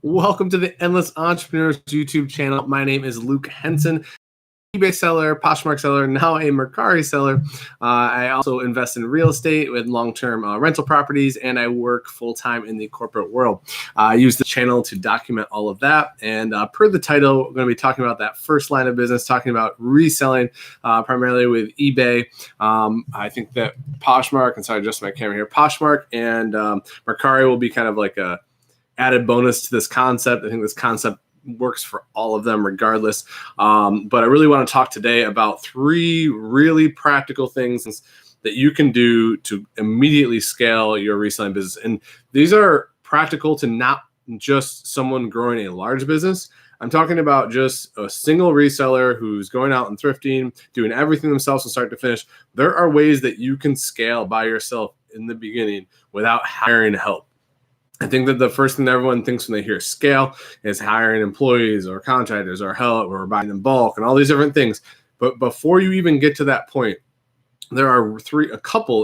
Welcome to the Endless Entrepreneurs YouTube channel. My name is Luke Henson, eBay seller, Poshmark seller, now a Mercari seller. I also invest in real estate with long-term rental properties, and I work full-time in the corporate world. I use the channel to document all of that, and per the title, we're going to be talking about that first line of business, talking about reselling, primarily with eBay. I think that Poshmark, and sorry, adjust my camera here, Poshmark and Mercari will be kind of like a added bonus to this concept. I think this concept works for all of them regardless. But I really want to talk today about 3 really practical things that you can do to immediately scale your reselling business. And these are practical to not just someone growing a large business. I'm talking about just a single reseller who's going out and thrifting, doing everything themselves from start to finish. There are ways that you can scale by yourself in the beginning without hiring help. I think that the first thing everyone thinks when they hear scale is hiring employees or contractors or help or buying in bulk and all these different things. But before you even get to that point, there are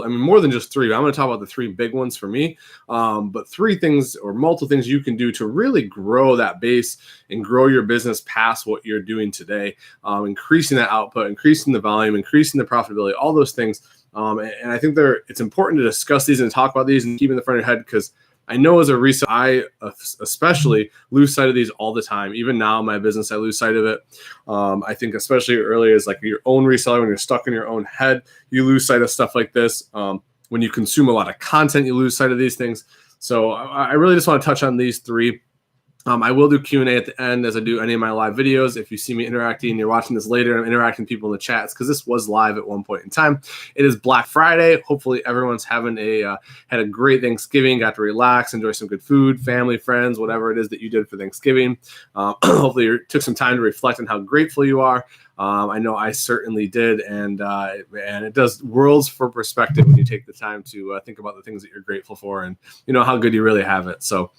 more than just 3. I'm going to talk about the 3 big ones for me, but 3 things or multiple things you can do to really grow that base and grow your business past what you're doing today, increasing that output, increasing the volume, increasing the profitability, all those things. And I think it's important to discuss these and talk about these and keep in the front of your head, because I know as a reseller, I especially lose sight of these all the time. Even now in my business, I lose sight of it. I think especially early as like your own reseller, when you're stuck in your own head, you lose sight of stuff like this. When you consume a lot of content, you lose sight of these things. So I really just want to touch on these 3. I will do Q&A at the end as I do any of my live videos. If you see me interacting, you're watching this later, I'm interacting with people in the chats because this was live at one point in time. It is Black Friday. Hopefully everyone's having had a great Thanksgiving, got to relax, enjoy some good food, family, friends, whatever it is that you did for Thanksgiving. Hopefully you took some time to reflect on how grateful you are. I know I certainly did, and it does worlds for perspective when you take the time to think about the things that you're grateful for and how good you really have it. So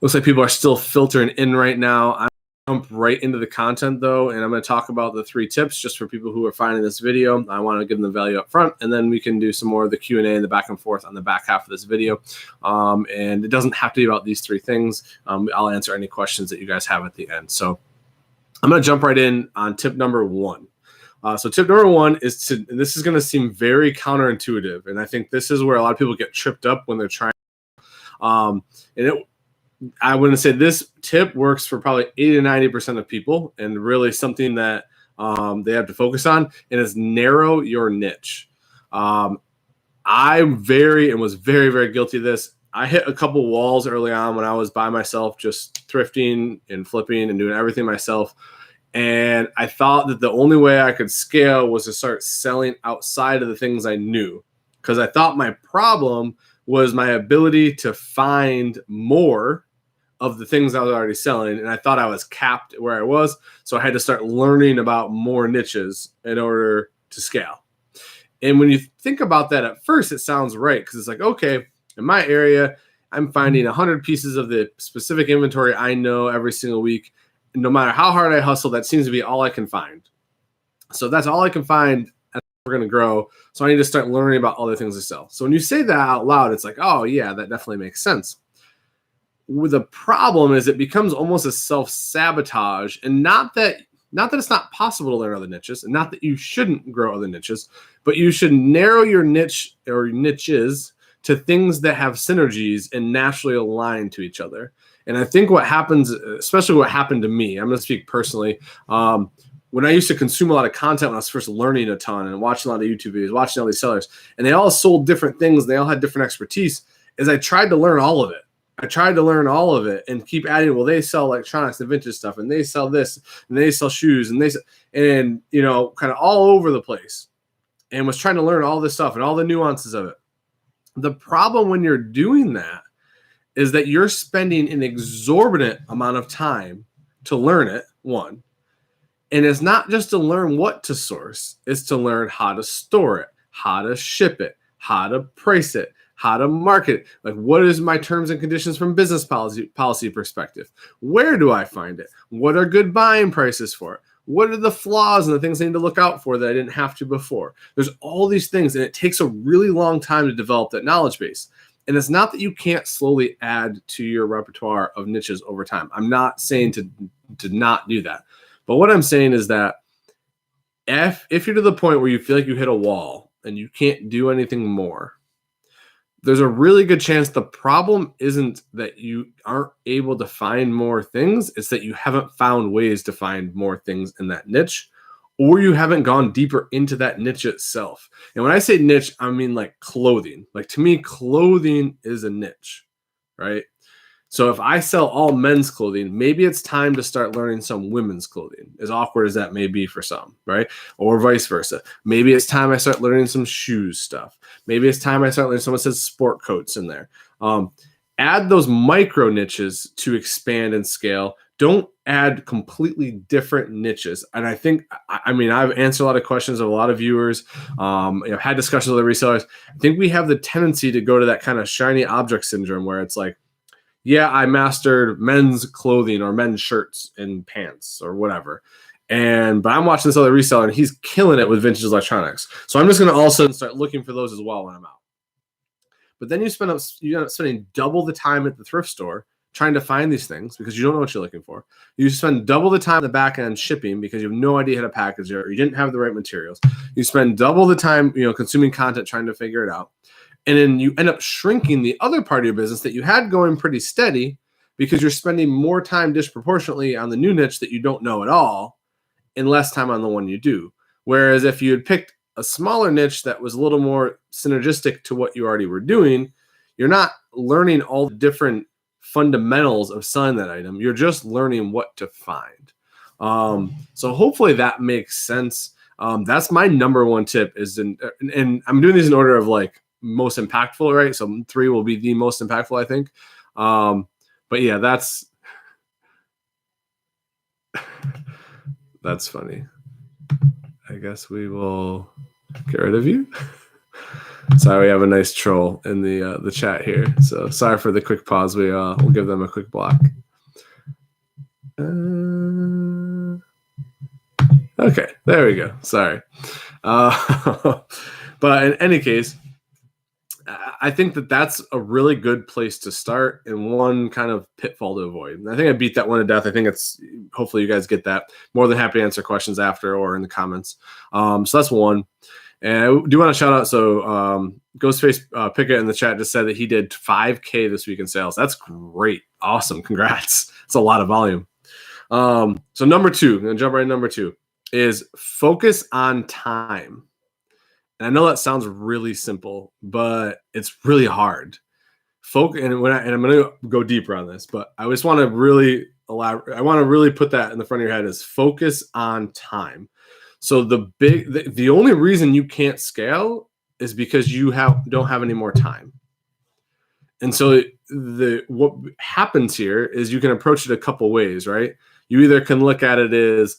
looks like people are still filtering in right now. I'm going to jump right into the content though, and I'm going to talk about the 3 tips just for people who are finding this video. I want to give them the value up front, and then we can do some more of the Q&A and the back and forth on the back half of this video. And it doesn't have to be about these 3 things. I'll answer any questions that you guys have at the end. So I'm going to jump right in on tip number 1. So tip number 1 is and this is going to seem very counterintuitive, and I think this is where a lot of people get tripped up when they're trying. I wouldn't say this tip works for probably 80 to 90% of people, and really something that they have to focus on, and is narrow your niche. I was very, very guilty of this. I hit a couple walls early on when I was by myself, just thrifting and flipping and doing everything myself. And I thought that the only way I could scale was to start selling outside of the things I knew, because I thought my problem was my ability to find more of the things I was already selling. And I thought I was capped where I was. So I had to start learning about more niches in order to scale. And when you think about that at first, it sounds right, because it's like, okay, in my area, I'm finding 100 pieces of the specific inventory I know every single week. And no matter how hard I hustle, that seems to be all I can find. So that's all I can find. We're going to grow. So I need to start learning about other things to sell. So when you say that out loud, it's like, oh yeah, that definitely makes sense. The problem is it becomes almost a self-sabotage, and not that it's not possible to learn other niches, and not that you shouldn't grow other niches, but you should narrow your niche or niches to things that have synergies and naturally align to each other. And I think what happens, especially what happened to me, I'm going to speak personally, when I used to consume a lot of content when I was first learning a ton and watching a lot of YouTube videos, watching all these sellers, and they all sold different things, they all had different expertise, is I tried to learn all of it. And keep adding, well, they sell electronics and vintage stuff, and they sell this, and they sell shoes, and kind of all over the place, and was trying to learn all this stuff and all the nuances of it. The problem when you're doing that is that you're spending an exorbitant amount of time to learn it, one. And it's not just to learn what to source, it's to learn how to store it, how to ship it, how to price it, how to market it. Like, what is my terms and conditions from business policy perspective? Where do I find it? What are good buying prices for it? What are the flaws and the things I need to look out for that I didn't have to before? There's all these things, and it takes a really long time to develop that knowledge base. And it's not that you can't slowly add to your repertoire of niches over time. I'm not saying to not do that. But what I'm saying is that if you're to the point where you feel like you hit a wall and you can't do anything more, there's a really good chance the problem isn't that you aren't able to find more things. It's that you haven't found ways to find more things in that niche, or you haven't gone deeper into that niche itself. And when I say niche, I mean like clothing. Like, to me, clothing is a niche, right? So if I sell all men's clothing, maybe it's time to start learning some women's clothing, as awkward as that may be for some, right? Or vice versa. Maybe it's time I start learning some shoes stuff. Maybe it's time I start learning, someone says sport coats in there. Add those micro niches to expand and scale. Don't add completely different niches. And I think, I mean, I've answered a lot of questions of a lot of viewers. I've had discussions with the resellers. I think we have the tendency to go to that kind of shiny object syndrome where it's like, yeah, I mastered men's clothing or men's shirts and pants or whatever. But I'm watching this other reseller and he's killing it with vintage electronics. So I'm just going to all of a sudden start looking for those as well when I'm out. But then you end up spending double the time at the thrift store trying to find these things because you don't know what you're looking for. You spend double the time at the back end shipping because you have no idea how to package it or you didn't have the right materials. You spend double the time, consuming content trying to figure it out. And then you end up shrinking the other part of your business that you had going pretty steady because you're spending more time disproportionately on the new niche that you don't know at all and less time on the one you do. Whereas if you had picked a smaller niche that was a little more synergistic to what you already were doing, you're not learning all the different fundamentals of selling that item. You're just learning what to find. So hopefully that makes sense. That's my number one tip and I'm doing these in order of like most impactful, right? So 3 will be the most impactful, I think. But yeah, that's funny. I guess we will get rid of you. Sorry, we have a nice troll in the chat here. So sorry for the quick pause. We'll give them a quick block. Okay, there we go. Sorry. But in any case, I think that's a really good place to start and one kind of pitfall to avoid. And I think I beat that one to death. I think hopefully you guys get that. More than happy to answer questions after or in the comments. So that's one. And I do want to shout out. So Ghostface Pickett in the chat just said that he did 5K this week in sales. That's great. Awesome. Congrats. That's a lot of volume. So number 2, I'm going to jump right in. Number 2 is focus on time. And I know that sounds really simple, but it's really hard. And I'm going to go deeper on this, but I just want to really elaborate. I want to really put that in the front of your head is focus on time. So the only reason you can't scale is because you don't have any more time. And so what happens here is you can approach it a couple ways, right? You either can look at it as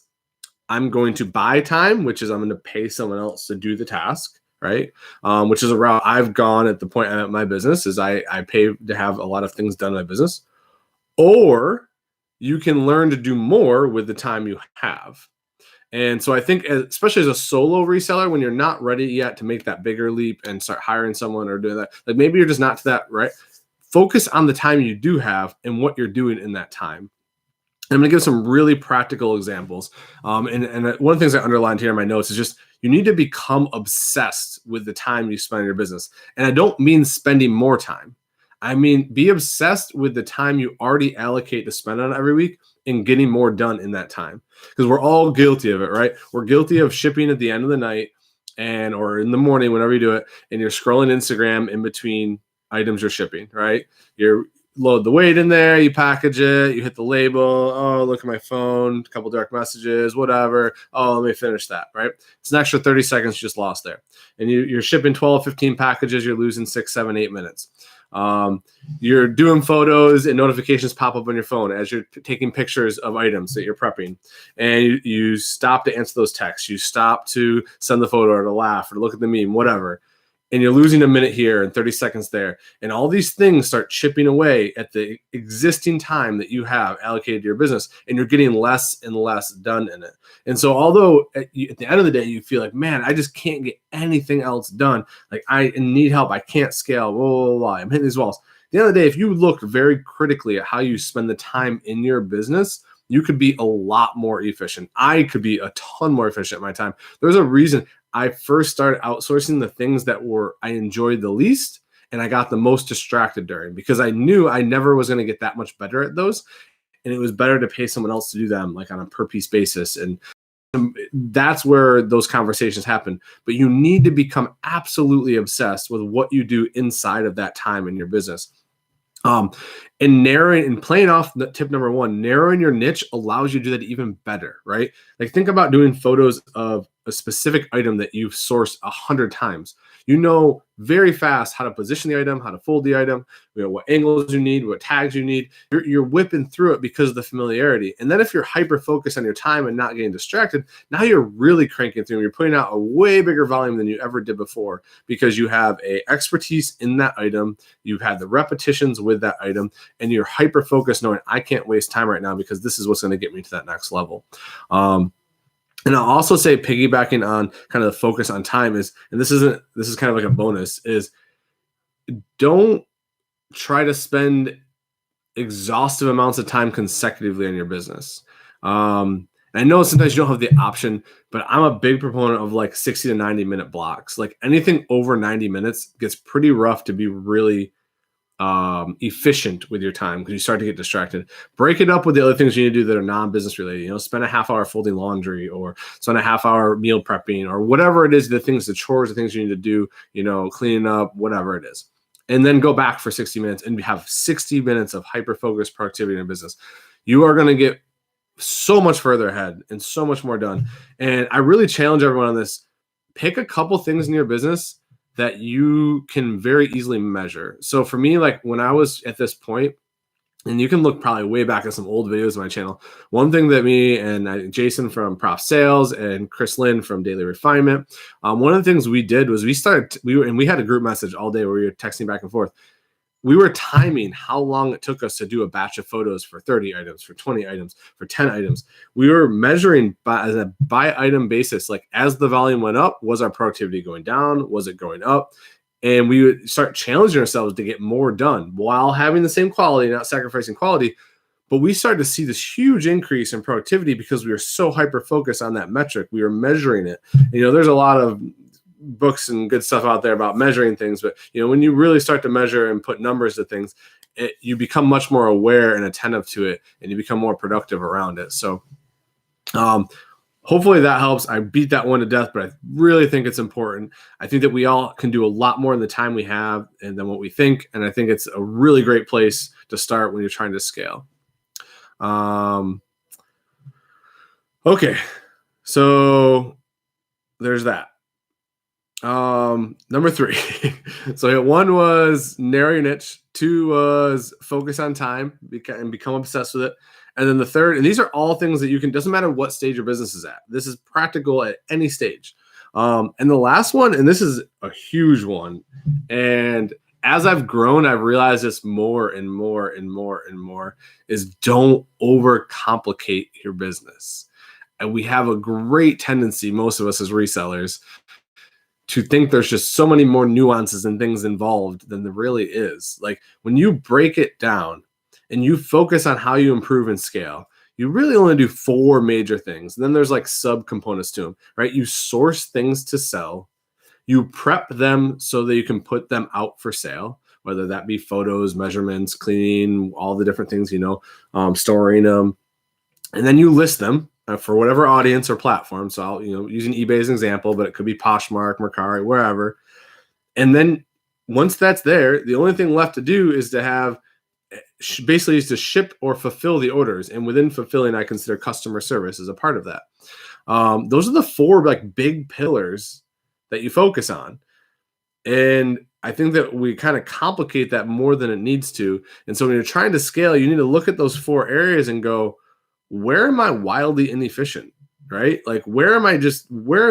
I'm going to buy time, which is I'm going to pay someone else to do the task, right? Which is a route I've gone at the point at my business is I pay to have a lot of things done in my business. Or you can learn to do more with the time you have. And so I think, especially as a solo reseller, when you're not ready yet to make that bigger leap and start hiring someone or doing that, like maybe you're just not to that, right? Focus on the time you do have and what you're doing in that time. And I'm going to give some really practical examples. And one of the things I underlined here in my notes is just you need to become obsessed with the time you spend in your business. And I don't mean spending more time. I mean, be obsessed with the time you already allocate to spend on it every week and getting more done in that time. Because we're all guilty of it, right? We're guilty of shipping at the end of the night or in the morning, whenever you do it, and you're scrolling Instagram in between items you're shipping, right? You load the weight in there, you package it, you hit the label, oh, look at my phone, a couple direct messages, whatever. Oh, let me finish that, right? It's an extra 30 seconds you just lost there. And you're shipping 12, 15 packages, you're losing 6, 7, 8 minutes. You're doing photos and notifications pop up on your phone as you're taking pictures of items that you're prepping. And you stop to answer those texts. You stop to send the photo or to laugh or to look at the meme, whatever. and you're losing a minute here and 30 seconds there. And all these things start chipping away at the existing time that you have allocated to your business, and you're getting less and less done in it. And so although at the end of the day, you feel like, man, I just can't get anything else done. Like I need help. I can't scale. Blah, blah, blah. I'm hitting these walls. At the end of the day, if you look very critically at how you spend the time in your business, you could be a lot more efficient. I could be a ton more efficient at my time. There's a reason I first started outsourcing the things that I enjoyed the least, and I got the most distracted during, because I knew I never was going to get that much better at those. And it was better to pay someone else to do them, like on a per piece basis. And that's where those conversations happen. But you need to become absolutely obsessed with what you do inside of that time in your business. And narrowing and playing off the tip number one, narrowing your niche allows you to do that even better, right? Like think about doing photos of a specific item that you've sourced 100 times. You know very fast how to position the item, how to fold the item, what angles you need, what tags you need. You're whipping through it because of the familiarity. And then if you're hyper focused on your time and not getting distracted, now you're really cranking through. You're putting out a way bigger volume than you ever did before, because you have a expertise in that item. You've had the repetitions with that item, and you're hyper focused knowing I can't waste time right now because this is what's going to get me to that next level. And I'll also say, piggybacking on kind of the focus on time is, and this is kind of like a bonus, is don't try to spend exhaustive amounts of time consecutively on your business. And I know sometimes you don't have the option, but I'm a big proponent of like 60 to 90 minute blocks. Like anything over 90 minutes gets pretty rough to be really efficient with your time, because you start to get distracted. Break it up with the other things you need to do that are non-business related. Spend a half hour folding laundry, or spend a half hour meal prepping, or whatever it is, the chores, the things you need to do, cleaning up, whatever it is. And then go back for 60 minutes and have 60 minutes of hyper-focused productivity in your business. You are going to get so much further ahead and so much more done. And I really challenge everyone on this. Pick a couple things in your business that you can very easily measure. So for me, like when I was at this point, and you can look probably way back at some old videos on my channel, one thing that me and Jason from Prof Sales and Chris Lynn from Daily Refinement, one of the things we did was we had a group message all day where we were texting back and forth. We were timing how long it took us to do a batch of photos for 30 items, for 20 items, for 10 items. We were measuring by item basis. Like as the volume went up, was our productivity going down? Was it going up? And we would start challenging ourselves to get more done while having the same quality, not sacrificing quality. But we started to see this huge increase in productivity because we were so hyper-focused on that metric. We were measuring it. There's a lot of books and good stuff out there about measuring things, but when you really start to measure and put numbers to things, you become much more aware and attentive to it, and you become more productive around it. So hopefully that helps. I beat that one to death, but I really think it's important. I think that we all can do a lot more in the time we have and than what we think, and I think it's a really great place to start when you're trying to scale. Okay, so there's that. Number 3. So 1 was narrow your niche. 2 was focus on time and become obsessed with it. And then the 3rd, and these are all things that you can, doesn't matter what stage your business is at. This is practical at any stage. And the last one, and this is a huge one. And as I've grown, I've realized this more and more and more and more, is don't overcomplicate your business. And we have a great tendency, most of us as resellers, to think there's just so many more nuances and things involved than there really is. Like when you break it down and you focus on how you improve and scale, you really only do 4 major things. And then there's like subcomponents to them, right? You source things to sell. You prep them so that you can put them out for sale, whether that be photos, measurements, cleaning, all the different things, storing them. And then you list them for whatever audience or platform. So I'll, using eBay as an example, but it could be Poshmark, Mercari, wherever. And then once that's there, the only thing left to do is to have, basically is to ship or fulfill the orders. And within fulfilling, I consider customer service as a part of that. Those are the 4 like big pillars that you focus on. And I think that we kind of complicate that more than it needs to. And so when you're trying to scale, you need to look at those 4 areas and go, where am I wildly inefficient, right? Like, where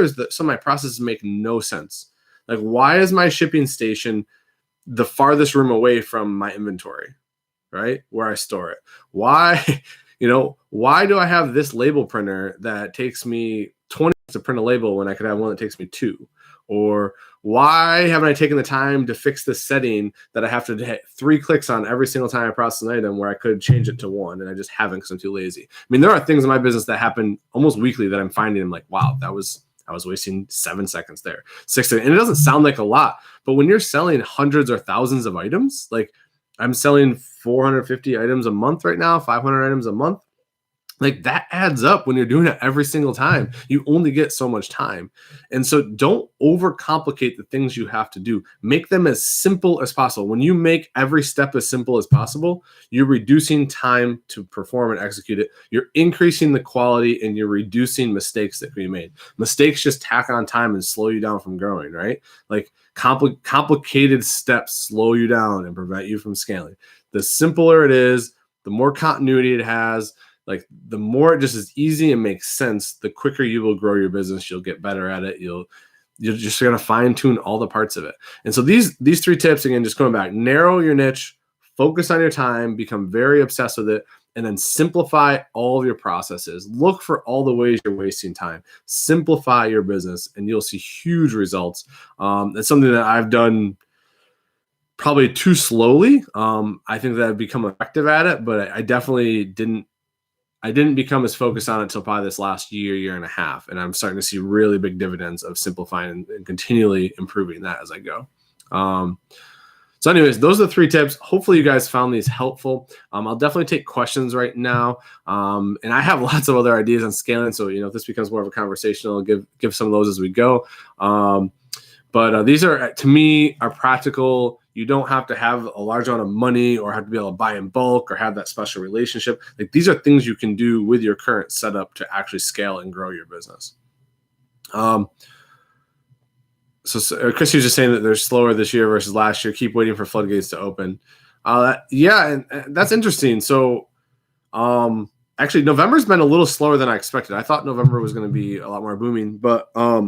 is some of my processes make no sense? Like, why is my shipping station the farthest room away from my inventory, right? Where I store it? Why, why do I have this label printer that takes me 20 to print a label when I could have one that takes me 2? Or why haven't I taken the time to fix this setting that I have to hit 3 clicks on every single time I process an item, where I could change it to 1 and I just haven't because I'm too lazy? I mean, there are things in my business that happen almost weekly that I'm finding, I'm like, wow, I was wasting 7 seconds there, 6 seconds. And it doesn't sound like a lot, but when you're selling hundreds or thousands of items, like I'm selling 450 items a month right now, 500 items a month. Like, that adds up when you're doing it every single time. You only get so much time. And so don't overcomplicate the things you have to do. Make them as simple as possible. When you make every step as simple as possible, you're reducing time to perform and execute it. You're increasing the quality and you're reducing mistakes that can be made. Mistakes just tack on time and slow you down from growing, right? Like, complicated steps slow you down and prevent you from scaling. The simpler it is, the more continuity it has, like the more it just is easy and makes sense, the quicker you will grow your business. You'll get better at it. You're just going to fine tune all the parts of it. And so these 3 tips, again, just going back: narrow your niche, focus on your time, become very obsessed with it, and then simplify all of your processes. Look for all the ways you're wasting time. Simplify your business and you'll see huge results. It's something that I've done probably too slowly. I think that I've become effective at it, but I definitely didn't become as focused on it until probably this last year and a half. And I'm starting to see really big dividends of simplifying and continually improving that as I go. So anyways, those are the 3 tips. Hopefully you guys found these helpful. I'll definitely take questions right now. And I have lots of other ideas on scaling. So, if this becomes more of a conversation, I'll give some of those as we go. But these are, to me, are practical. You don't have to have a large amount of money or have to be able to buy in bulk or have that special relationship. Like, these are things you can do with your current setup to actually scale and grow your business. So Chris was just saying that they're slower this year versus last year. Keep waiting for floodgates to open. Yeah, and that's interesting. So actually, November's been a little slower than I expected. I thought November was going to be a lot more booming, but I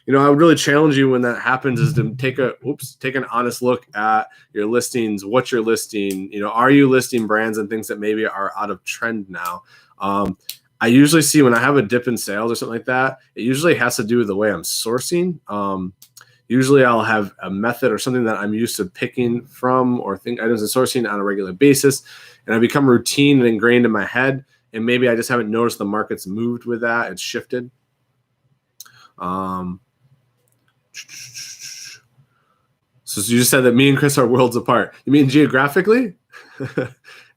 would really challenge you when that happens is to take an honest look at your listings, what you're listing. Are you listing brands and things that maybe are out of trend now? I usually see when I have a dip in sales or something like that, it usually has to do with the way I'm sourcing. Usually I'll have a method or something that I'm used to picking from or items and sourcing on a regular basis, and I become routine and ingrained in my head. And maybe I just haven't noticed the market's moved with that. It's shifted. So you just said that me and Chris are worlds apart. You mean geographically?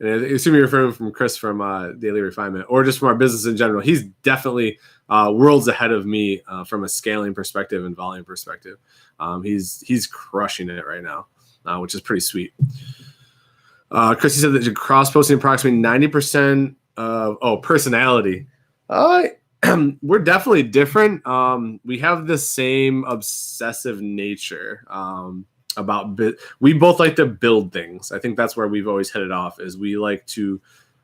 And I assume you're referring from Chris from Daily Refinement, or just from our business in general. He's definitely worlds ahead of me from a scaling perspective and volume perspective. He's crushing it right now, which is pretty sweet. Chris, you said that you're cross-posting approximately 90% of personality. We're definitely different. We have the same obsessive nature we both like to build things. I think that's where we've always hit it off, is we like to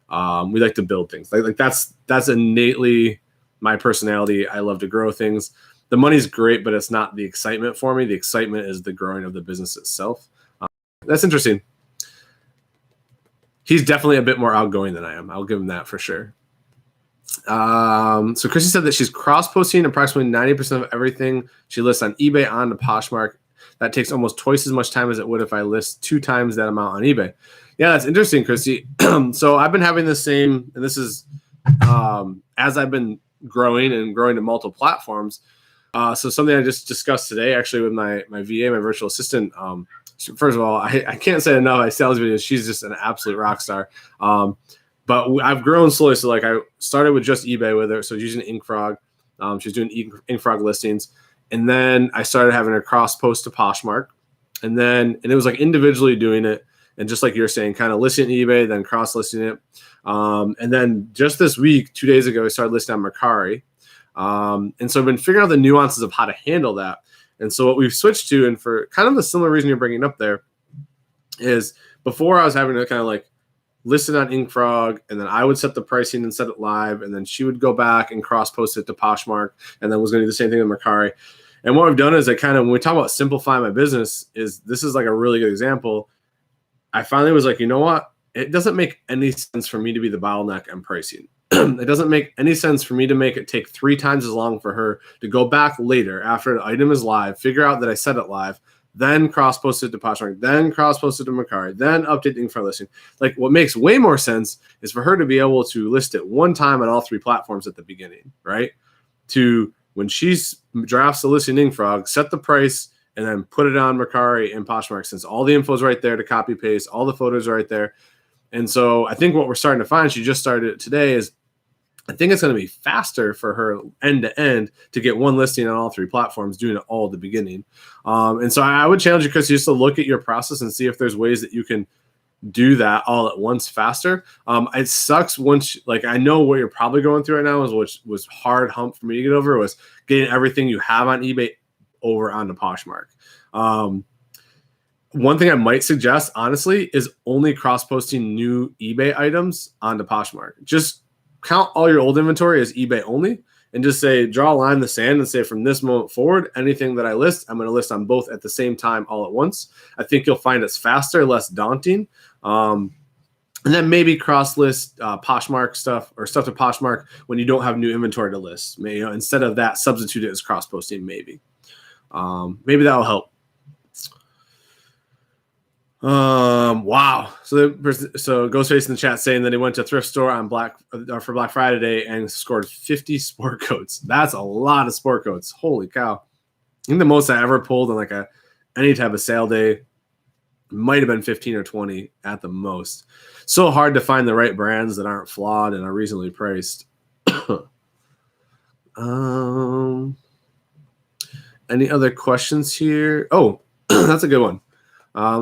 build things. Like that's innately my personality. I love to grow things. The money's great, but it's not the excitement for me. The excitement is the growing of the business itself. That's interesting. He's definitely a bit more outgoing than I am. I'll give him that for sure. So Chrissy said that she's cross-posting approximately 90% of everything she lists on eBay onto Poshmark. That takes almost twice as much time as it would if I list 2 times that amount on eBay. Yeah, that's interesting, Chrissy. So I've been having the same, and this is as I've been growing to multiple platforms. So something I just discussed today, actually, with my VA, my virtual assistant. First of all, I can't say enough. I sell these videos. She's just an absolute rock star. But I've grown slowly. So like I started with just eBay with her. So using InkFrog. She was doing InkFrog listings. And then I started having her cross post to Poshmark. And it was like individually doing it. And just like you're saying, kind of listing eBay, then cross listing it. And then just this week, 2 days ago, I started listing on Mercari. And so I've been figuring out the nuances of how to handle that. And so what we've switched to, and for kind of the similar reason you're bringing up there, is before I was having to kind of like list it on InkFrog, and then I would set the pricing and set it live, and then she would go back and cross post it to Poshmark, and then was going to do the same thing with Mercari. And what we've done is when we talk about simplifying my business, this is like a really good example. I finally was like, you know what? It doesn't make any sense for me to be the bottleneck on pricing. It doesn't make any sense for me to make it take 3 times as long for her to go back later after an item is live, figure out that I set it live, then cross-post it to Poshmark, then cross-post it to Mercari, then updating for listing. Like, what makes way more sense is for her to be able to list it one time on all 3 platforms at the beginning, right? To when she drafts the listing frog, set the price, and then put it on Mercari and Poshmark, since all the info is right there to copy paste, all the photos are right there. And so I think what we're starting to find, she just started it today, is I think it's going to be faster for her end to end to get one listing on all 3 platforms, doing it all at the beginning. And so I would challenge you, Chris, just to look at your process and see if there's ways that you can do that all at once faster. It sucks once, like, I know what you're probably going through right now, which was hard hump for me to get over, was getting everything you have on eBay over onto Poshmark. One thing I might suggest, honestly, is only cross-posting new eBay items onto Poshmark. Just count all your old inventory as eBay only, and just say, draw a line in the sand and say, from this moment forward, anything that I list, I'm going to list on both at the same time all at once. I think you'll find it's faster, less daunting. And then maybe cross-list Poshmark stuff or stuff to Poshmark when you don't have new inventory to list. Maybe, instead of that, substitute it as cross-posting. Maybe that'll help. Wow. So Ghostface in the chat saying that he went to a thrift store on for Black Friday day and scored 50 sport coats. That's a lot of sport coats. Holy cow. I think the most I ever pulled on like any type of sale day might have been 15 or 20 at the most. So hard to find the right brands that aren't flawed and are reasonably priced. Any other questions here? Oh, that's a good one.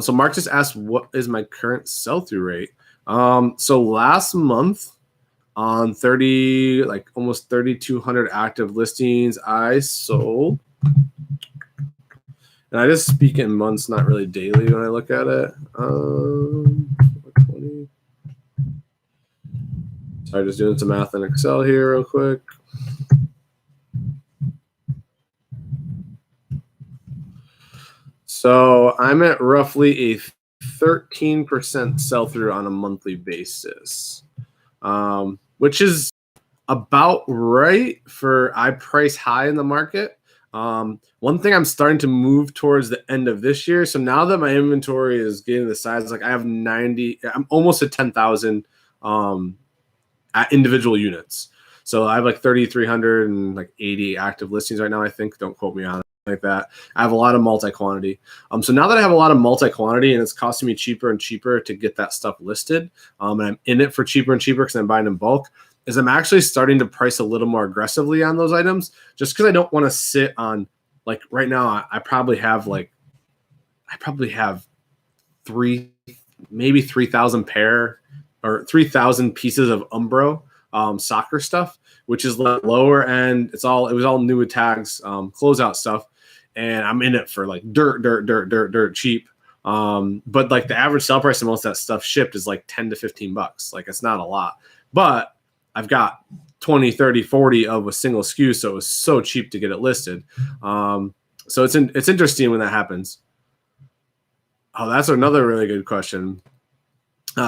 So Mark just asked, what is my current sell-through rate? So last month on almost 3,200 active listings, I sold, and I just speak in months, not really daily when I look at it. 20. Sorry, just doing some math in Excel here real quick. So I'm at roughly a 13% sell-through on a monthly basis, which is about right for I price high in the market. One thing I'm starting to move towards the end of this year. So now that my inventory is getting the size, like I have 90, I'm almost at 10,000 at individual units. So I have like 3,300 and like 80 active listings right now, I think. Don't quote me on it. Like that. I have a lot of multi-quantity. So now that I have a lot of multi-quantity and it's costing me cheaper and cheaper to get that stuff listed, and I'm in it for cheaper and cheaper because I'm buying in bulk, is I'm actually starting to price a little more aggressively on those items, just because I don't want to sit on, like right now, I probably have 3,000 pair or 3,000 pieces of Umbro soccer stuff, which is lower end. It was all new with tags, closeout stuff. And I'm in it for like dirt cheap. But like the average sell price of most of that stuff shipped is like 10 to 15 bucks. Like it's not a lot, but I've got 20, 30, 40 of a single SKU. So it was so cheap to get it listed. So it's interesting when that happens. Oh, that's another really good question.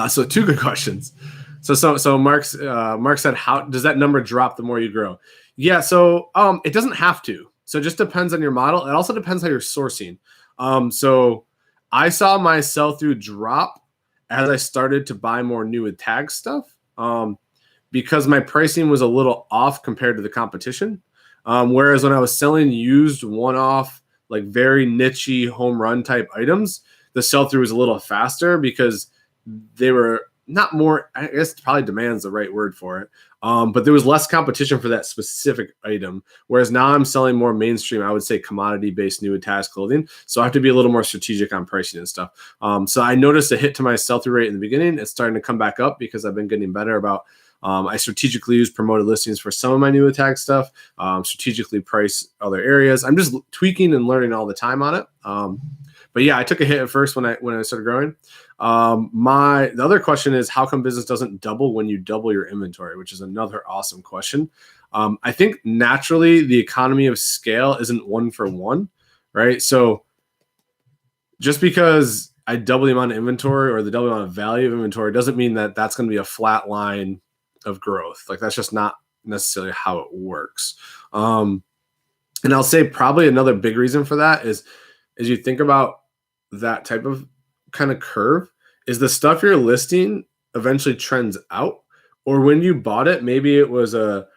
So 2 good questions. So Mark said, how does that number drop the more you grow? Yeah. So it doesn't have to. So it just depends on your model. It also depends how you're sourcing. So I saw my sell-through drop as I started to buy more new with tag stuff, because my pricing was a little off compared to the competition. Whereas when I was selling used one-off, like very niche home run type items, the sell-through was a little faster because they were not more, I guess probably demand's the right word for it. But there was less competition for that specific item. Whereas now I'm selling more mainstream, I would say commodity-based new attached clothing. So I have to be a little more strategic on pricing and stuff. So I noticed a hit to my sell-through rate in the beginning. It's starting to come back up because I've been getting better about, I strategically use promoted listings for some of my new attack stuff, strategically price other areas. I'm just tweaking and learning all the time on it. But yeah, I took a hit at first when I started growing. The other question is, how come business doesn't double when you double your inventory, which is another awesome question. I think naturally the economy of scale isn't one for one, right? So just because I double the amount of inventory or the double amount of value of inventory doesn't mean that that's going to be a flat line of growth. Like that's just not necessarily how it works. And I'll say probably another big reason for that is you think about that type of kind of curve is the stuff you're listing eventually trends out, or when you bought it, maybe it was a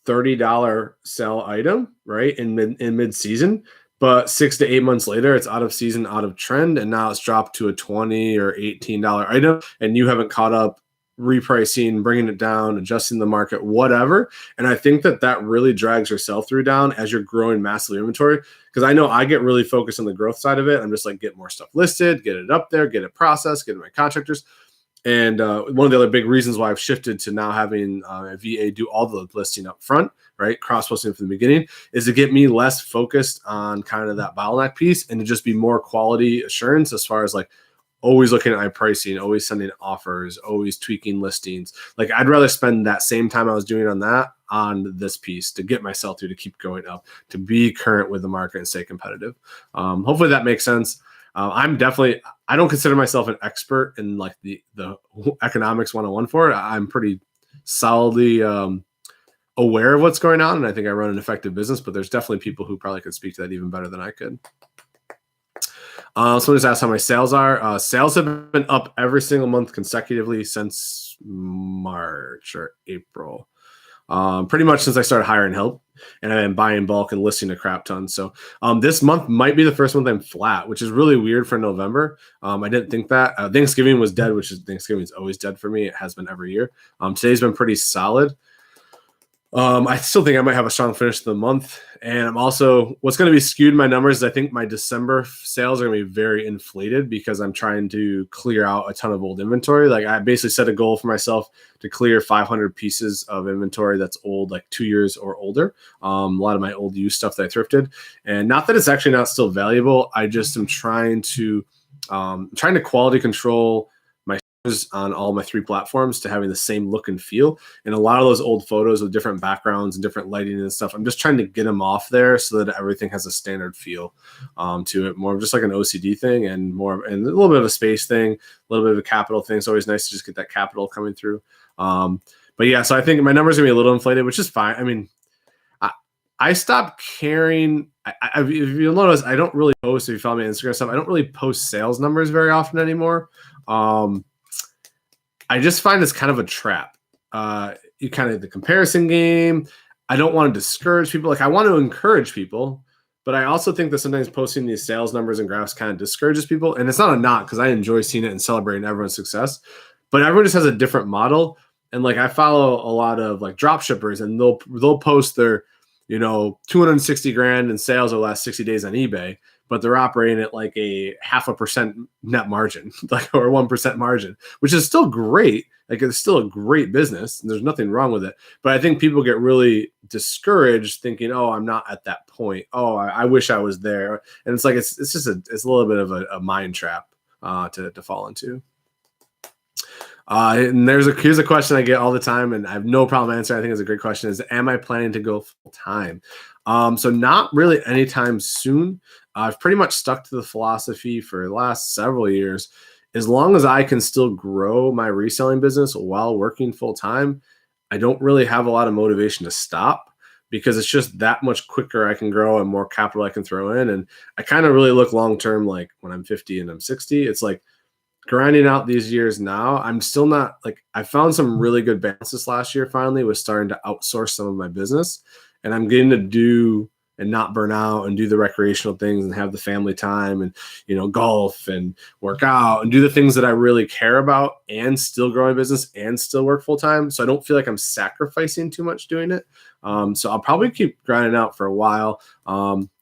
$30 sell item, right? In mid season, but 6 to 8 months later, it's out of season, out of trend, and now it's dropped to a $20 or $18 item, and you haven't caught up repricing, bringing it down, adjusting the market, whatever. And I think that really drags your sell through down as you're growing massively inventory. Because I know I get really focused on the growth side of it. I'm just like, get more stuff listed, get it up there, get it processed, get it to my contractors. And one of the other big reasons why I've shifted to now having a VA do all the listing up front, right, cross-posting from the beginning, is to get me less focused on kind of that bottleneck piece and to just be more quality assurance as far as like always looking at my pricing, always sending offers, always tweaking listings. Like I'd rather spend that same time I was doing on that on this piece to get my sell through to keep going up, to be current with the market and stay competitive. Hopefully that makes sense. I don't consider myself an expert in like the economics 101 for it. I'm pretty solidly aware of what's going on, and I think I run an effective business, but there's definitely people who probably could speak to that even better than I could. Someone just asked how my sales are. Sales have been up every single month consecutively since March or April. Pretty much since I started hiring help, and I've been buying bulk and listing a crap ton. So this month might be the first month I'm flat, which is really weird for November. I didn't think that. Thanksgiving was dead, which is Thanksgiving is always dead for me. It has been every year. Today's been pretty solid. I still think I might have a strong finish to the month. And I'm also, what's going to be skewed in my numbers is I think my December sales are going to be very inflated because I'm trying to clear out a ton of old inventory. Like I basically set a goal for myself to clear 500 pieces of inventory that's old, like 2 years or older. A lot of my old used stuff that I thrifted. And not that it's actually not still valuable. I just am trying to quality control on all my 3 platforms to having the same look and feel. And a lot of those old photos with different backgrounds and different lighting and stuff, I'm just trying to get them off there so that everything has a standard feel to it, more of just like an OCD thing and a little bit of a space thing, a little bit of a capital thing. It's always nice to just get that capital coming through. But yeah, so I think my numbers are gonna be a little inflated, which is fine. I mean, I stopped caring. If you'll notice, I don't really post, if you follow me on Instagram stuff, I don't really post sales numbers very often anymore. I just find it's kind of a trap. You kind of the comparison game. I don't want to discourage people. Like I want to encourage people, but I also think that sometimes posting these sales numbers and graphs kind of discourages people. And it's not a knock because I enjoy seeing it and celebrating everyone's success. But everyone just has a different model. And like I follow a lot of like drop shippers, and they'll post their 260 grand in sales over the last 60 days on eBay, but they're operating at like a 0.5% net margin, like or 1% margin, which is still great. Like it's still a great business, and there's nothing wrong with it. But I think people get really discouraged, thinking, "Oh, I'm not at that point. Oh, I wish I was there." And it's like it's just a little bit of a mind trap to fall into. And here's a question I get all the time, and I have no problem answering. I think it's a great question. Is, am I planning to go full time? So not really anytime soon. I've pretty much stuck to the philosophy for the last several years. As long as I can still grow my reselling business while working full time, I don't really have a lot of motivation to stop, because it's just that much quicker I can grow and more capital I can throw in. And I kind of really look long term, like when I'm 50 and I'm 60, it's like grinding out these years now. I'm still not like, I found some really good balance this last year finally with starting to outsource some of my business, and I'm getting to do and not burn out and do the recreational things and have the family time and, golf and work out and do the things that I really care about and still grow my business and still work full time. So I don't feel like I'm sacrificing too much doing it. So I'll probably keep grinding out for a while.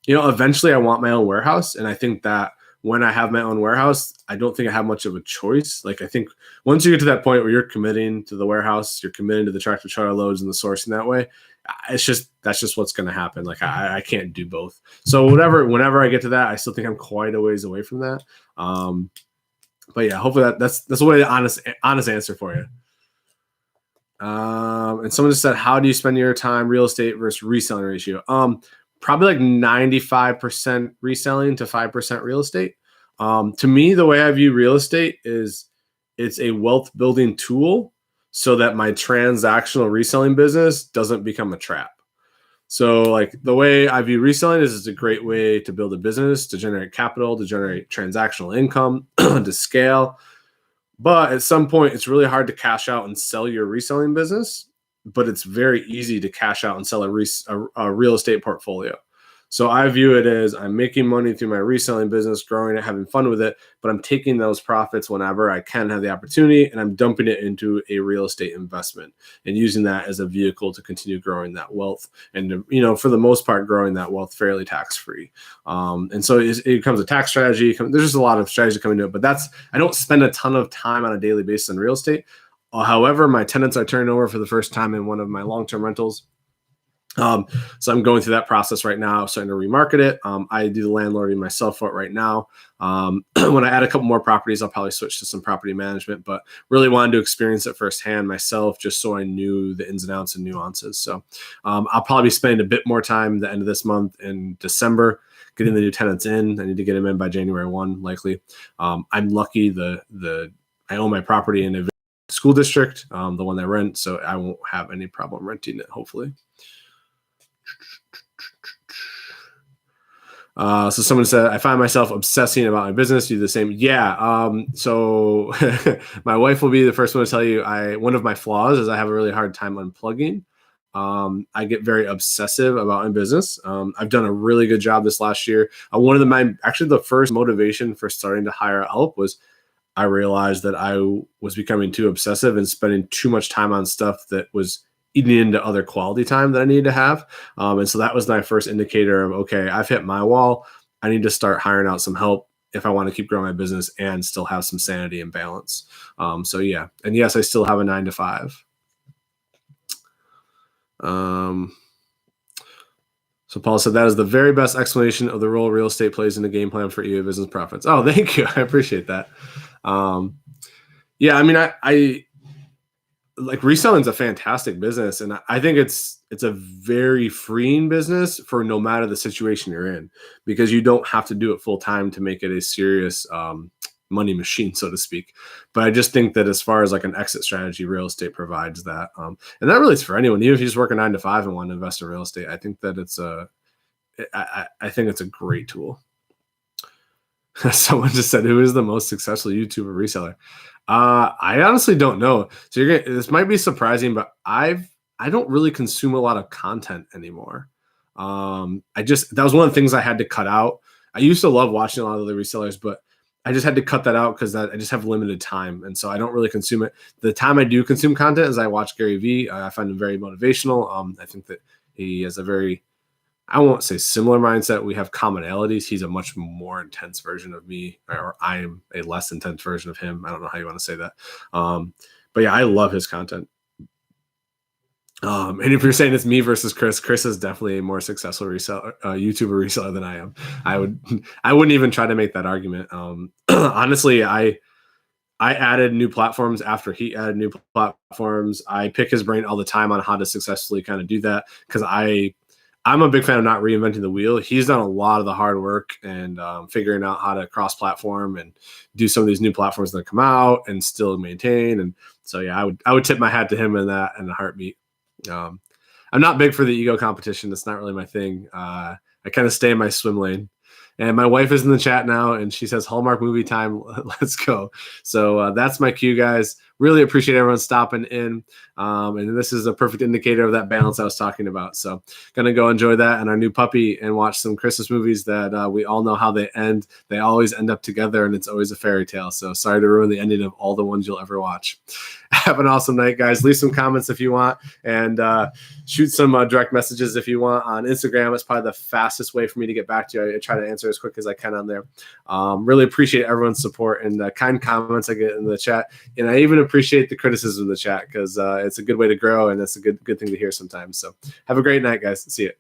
Eventually I want my own warehouse. And I think that when I have my own warehouse, I don't think I have much of a choice. Like I think once you get to that point where you're committing to the warehouse, you're committing to the tractor trailer loads and the sourcing that way, that's just what's going to happen. Like I can't do both. So whenever I get to that, I still think I'm quite a ways away from that. But yeah, hopefully that's a way honest answer for you. And someone just said, how do you spend your time real estate versus reselling ratio? Probably like 95% reselling to 5% real estate. To me, the way I view real estate is it's a wealth building tool so that my transactional reselling business doesn't become a trap. So like the way I view reselling is it's a great way to build a business, to generate capital, to generate transactional income, to scale. But at some point, it's really hard to cash out and sell your reselling business, but it's very easy to cash out and sell a real estate portfolio. So I view it as I'm making money through my reselling business, growing it, having fun with it, but I'm taking those profits whenever I can have the opportunity, and I'm dumping it into a real estate investment and using that as a vehicle to continue growing that wealth. And, for the most part, growing that wealth fairly tax-free. And so it becomes a tax strategy. There's just a lot of strategies coming to it, but I don't spend a ton of time on a daily basis in real estate. However, my tenants are turning over for the first time in one of my long-term rentals. So I'm going through that process right now, starting to remarket it. I do the landlording myself for it right now. When I add a couple more properties, I'll probably switch to some property management, but really wanted to experience it firsthand myself, just so I knew the ins and outs and nuances. So I'll probably be spending a bit more time at the end of this month in December, getting the new tenants in. I need to get them in by January 1, likely. I'm lucky I own my property in a school district, the one I rent, so I won't have any problem renting it, hopefully. So someone said, I find myself obsessing about my business. Do the same. Yeah. So my wife will be the first one to tell you one of my flaws is I have a really hard time unplugging. I get very obsessive about my business. I've done a really good job this last year. Actually the first motivation for starting to hire help was I realized that I was becoming too obsessive and spending too much time on stuff that was eating into other quality time that I needed to have. And so that was my first indicator of, okay, I've hit my wall. I need to start hiring out some help if I want to keep growing my business and still have some sanity and balance. So yeah. And yes, I still have a 9 to 5. So Paul said, that is the very best explanation of the role real estate plays in the game plan for eBay business profits. Oh, thank you. I appreciate that. Yeah, I mean, I like reselling is a fantastic business, and I think it's a very freeing business for no matter the situation you're in, because you don't have to do it full time to make it a serious money machine, so to speak. But I just think that as far as like an exit strategy, real estate provides that, and that really is for anyone. Even if you just work a 9 to 5 and want to invest in real estate, I think that I think it's a great tool. Someone just said, who is the most successful YouTuber reseller? I honestly don't know. So this might be surprising, but I don't really consume a lot of content anymore. That was one of the things I had to cut out. I used to love watching a lot of the resellers, but I just had to cut that out because I just have limited time. And so I don't really consume it. The time I do consume content is I watch Gary Vee. I find him very motivational. I think that he has a very, I won't say similar mindset. We have commonalities. He's a much more intense version of me, or I am a less intense version of him. I don't know how you want to say that. But yeah, I love his content. And if you're saying it's me versus Chris is definitely a more successful YouTuber reseller than I am. I wouldn't even try to make that argument. Honestly, I added new platforms after he added new platforms. I pick his brain all the time on how to successfully kind of do that, because I'm a big fan of not reinventing the wheel. He's done a lot of the hard work and figuring out how to cross-platform and do some of these new platforms that come out and still maintain. And so, yeah, I would tip my hat to him in that in a heartbeat. I'm not big for the ego competition. That's not really my thing. I kind of stay in my swim lane. And my wife is in the chat now, and she says, Hallmark movie time, let's go. So that's my cue, guys. Really appreciate everyone stopping in. And this is a perfect indicator of that balance I was talking about. So going to go enjoy that and our new puppy and watch some Christmas movies that we all know how they end. They always end up together, and it's always a fairy tale. So sorry to ruin the ending of all the ones you'll ever watch. Have an awesome night, guys. Leave some comments if you want, and shoot some direct messages if you want on Instagram. It's probably the fastest way for me to get back to you. I try to answer as quick as I can on there. Really appreciate everyone's support and kind comments I get in the chat. And I even appreciate the criticism in the chat, because it's a good way to grow, and it's a good thing to hear sometimes. So have a great night, guys. See you.